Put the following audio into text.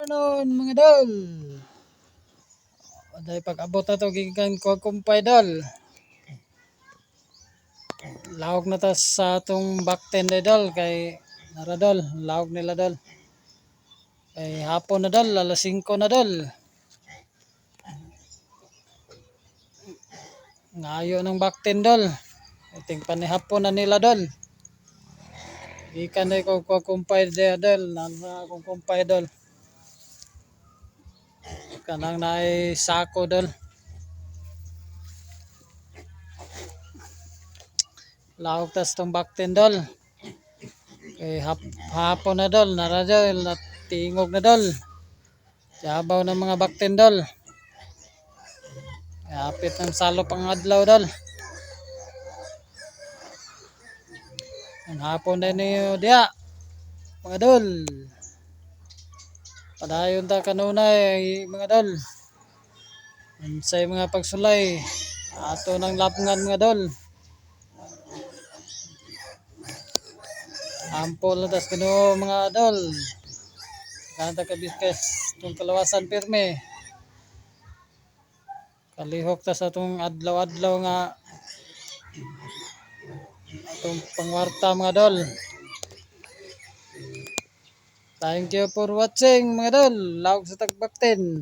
Noon mga dol. Dahil pag-abot na to gikan ko kumpay dol. Lawag na ta sa atong back ten dol kay nara dol, lawag nila dol. Kay hapon na dol, alas 5 na dol. Ngayo ng back ten dol. Iting panihapon na nila dol. Gikan na ko kumpay dol, nara akong kumpay dol. Kanang naay sako dol. Lawag tas tong back ten dol. Kay hapon na dol, nara dol, natingog na dol. Yabaw ng mga back ten dol. Hapit ng salo pang adlaw dol. Ang hapon na niyo diya. Mga dol. Padayon ta kanunay mga dol. Unsay mga pagsulay ato ng lapngan mga dol. Ampol na tas kuno mga dol. Kanta ka biskas tong kalawasan pirme. Kalihok ta sa atong adlaw-adlaw nga atong pangwarta mga dol. Thank you for watching mga dol. Lawag sa tagbaktin.